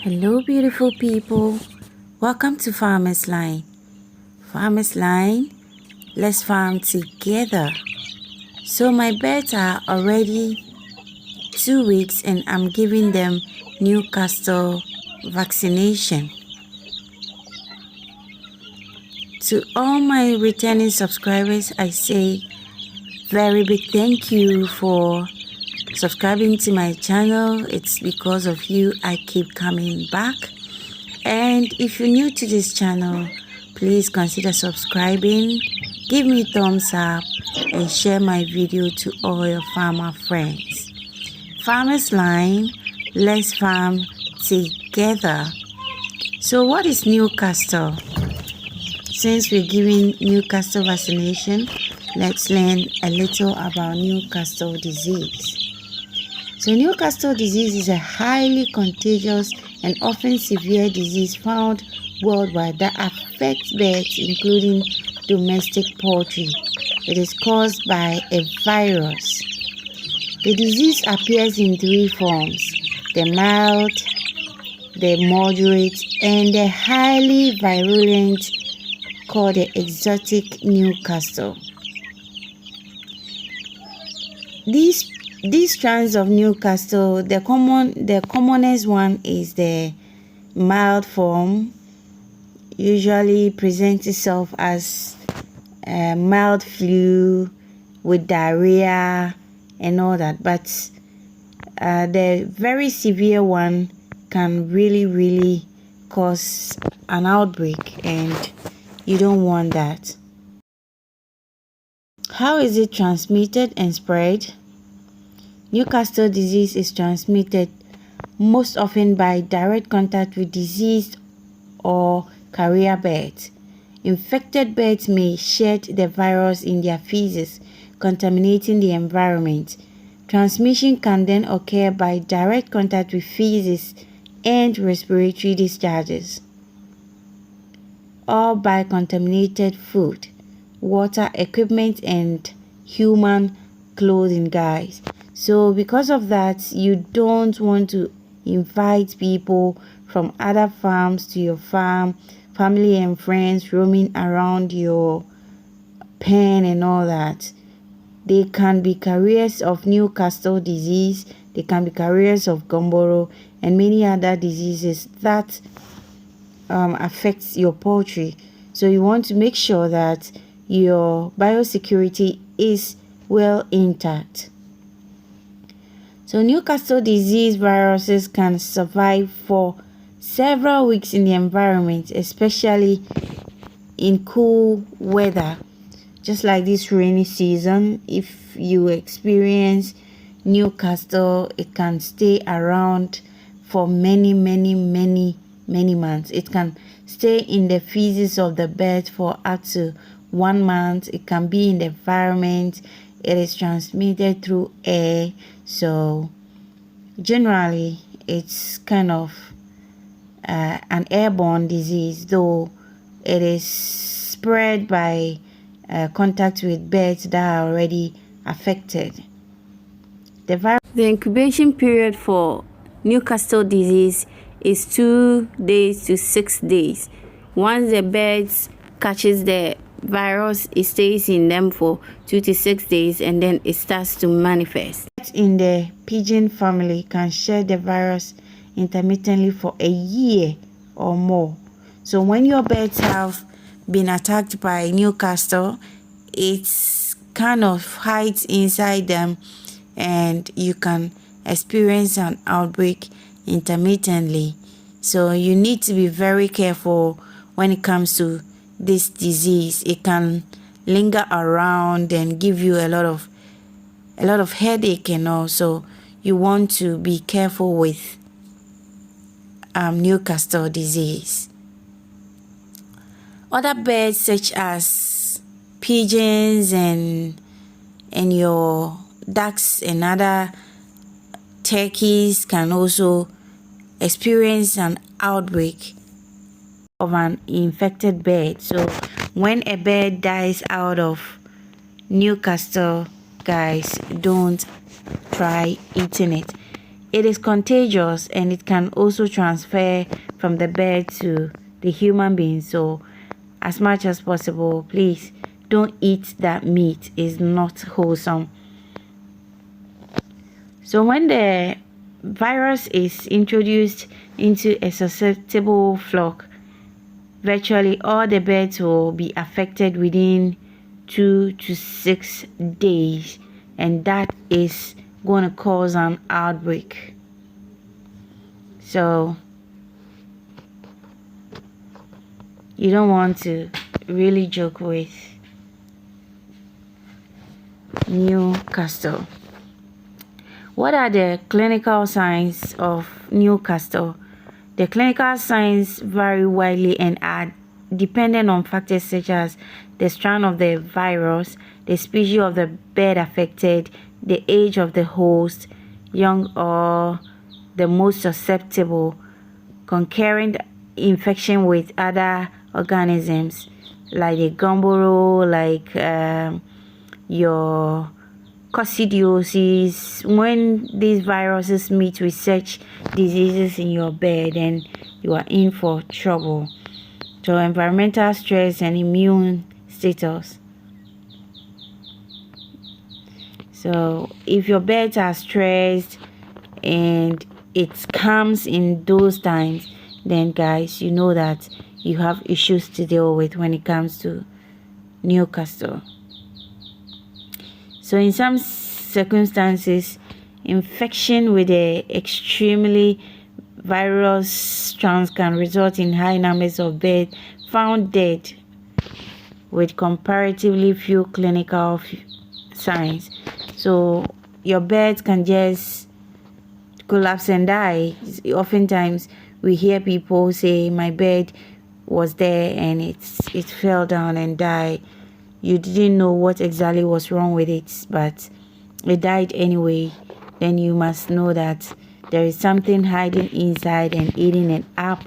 Hello beautiful people, welcome to Farmer's Line. Farmer's Line, let's farm together. So my birds are already 2 weeks and I'm giving them Newcastle vaccination. To all my returning subscribers, I say very big thank you for subscribing to my channel. It's because of you I keep coming back. And if you're new to this channel, please consider subscribing, give me a thumbs up and share my video to all your farmer friends. Farmer's Line, let's farm together. So what is Newcastle? Since we're giving Newcastle vaccination, let's learn a little about Newcastle disease. So Newcastle disease is a highly contagious and often severe disease found worldwide that affects birds, including domestic poultry. It is caused by a virus. The disease appears in 3 forms: the mild, the moderate, and the highly virulent, called the exotic Newcastle. These strands of Newcastle, the commonest one is the mild form. Usually presents itself as a mild flu with diarrhea and all that, but the very severe one can really cause an outbreak, and you don't want that. How is it transmitted and spread? Newcastle disease is transmitted most often by direct contact with diseased or carrier birds. Infected birds may shed the virus in their feces, contaminating the environment. Transmission can then occur by direct contact with feces and respiratory discharges, or by contaminated food, water, equipment, and human clothing, guys. So because of that, you don't want to invite people from other farms to your farm, family and friends roaming around your pen and all that. They can be carriers of Newcastle disease, they can be carriers of gumboro and many other diseases that affects your poultry. So you want to make sure that your biosecurity is well intact. So Newcastle disease viruses can survive for several weeks in the environment, especially in cool weather, just like this rainy season. If you experience Newcastle, it can stay around for many months. It can stay in the feces of the bird for up to 1 month. It can be in the environment. It is transmitted through air. So generally it's kind of an airborne disease, though it is spread by contact with birds that are already affected. The incubation period for Newcastle disease is 2 days to 6 days. Once the birds catches the virus, it stays in them for 2 to 6 days and then it starts to manifest. In the pigeon family can share the virus intermittently for a year or more. So when your birds have been attacked by Newcastle, it's kind of hides inside them and you can experience an outbreak intermittently. So you need to be very careful when it comes to this disease. It can linger around and give you a lot of headache, and also you want to be careful with Newcastle disease. Other birds such as pigeons and your ducks and other turkeys can also experience an outbreak of an infected bird. So when a bird dies out of Newcastle, guys, don't try eating it. it is contagious and it can also transfer from the bird to the human being. So as much as possible, please don't eat that meat. It's not wholesome. So when the virus is introduced into a susceptible flock, virtually all the birds will be affected within 2 to 6 days, and that is going to cause an outbreak. So you don't want to really joke with Newcastle. What are the clinical signs of Newcastle? The clinical signs vary widely and are dependent on factors such as the strain of the virus, the species of the bird affected, the age of the host, young or the most susceptible, concurrent infection with other organisms like the gumboro, like your coccidiosis. When these viruses meet with such diseases in your bird, then you are in for trouble. So environmental stress and immune status. So if your birds are stressed and it comes in those times, then guys, you know that you have issues to deal with when it comes to Newcastle. So in some circumstances, infection with the extremely virus strands can result in high numbers of birds found dead with comparatively few clinical signs. So your birds can just collapse and die. Oftentimes we hear people say, my bird was there and it fell down and died. You didn't know what exactly was wrong with it, but it died anyway. Then you must know that there is something hiding inside and eating it up.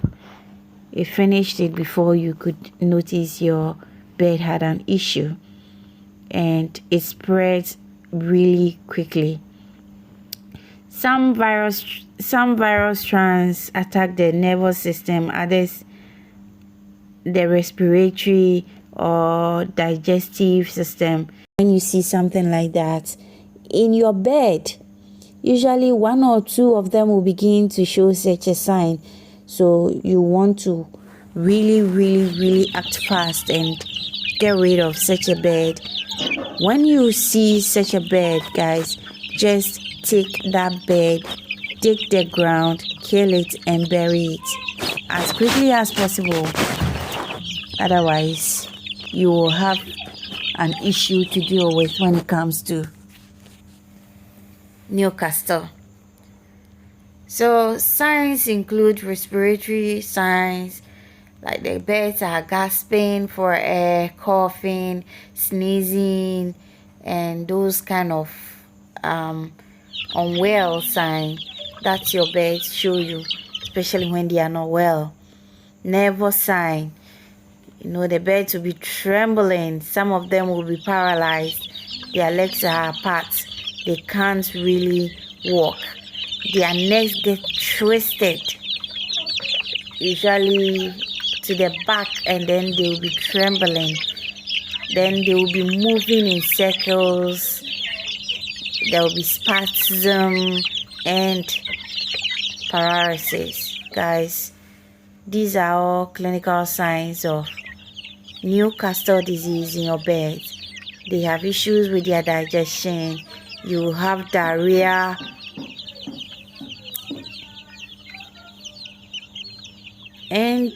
It finished it before you could notice your bird had an issue, and it spreads really quickly. Some virus strands attack the nervous system, others the respiratory or digestive system. When you see something like that in your bird, usually 1 or 2 of them will begin to show such a sign. So you want to really act fast and get rid of such a bird. When you see such a bird, guys, just take that bird, dig the ground, kill it and bury it as quickly as possible. Otherwise, you will have an issue to deal with when it comes to Newcastle. So signs include respiratory signs, like the birds are gasping for air, coughing, sneezing, and those kind of unwell sign. That's your birds show you, especially when they are not well. Nervous sign. You know, the birds will be trembling. Some of them will be paralyzed. Their legs are apart. They can't really walk. Their necks get twisted, usually to the back, and then they will be trembling. Then they will be moving in circles. There will be spasm and paralysis. Guys, these are all clinical signs of Newcastle disease in your birds. They have issues with their digestion. You have diarrhea, and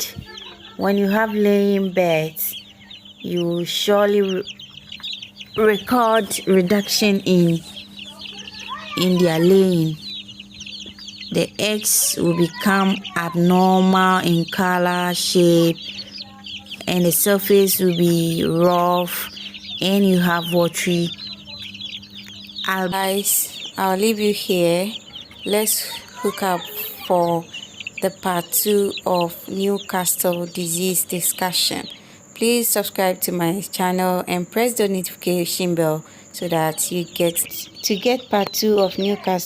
when you have laying birds, you surely record reduction in their laying. The eggs will become abnormal in color, shape, and the surface will be rough, and you have watery. Guys, I'll leave you here. Let's hook up for the part 2 of Newcastle disease discussion. Please subscribe to my channel and press the notification bell so that you get part 2 of Newcastle.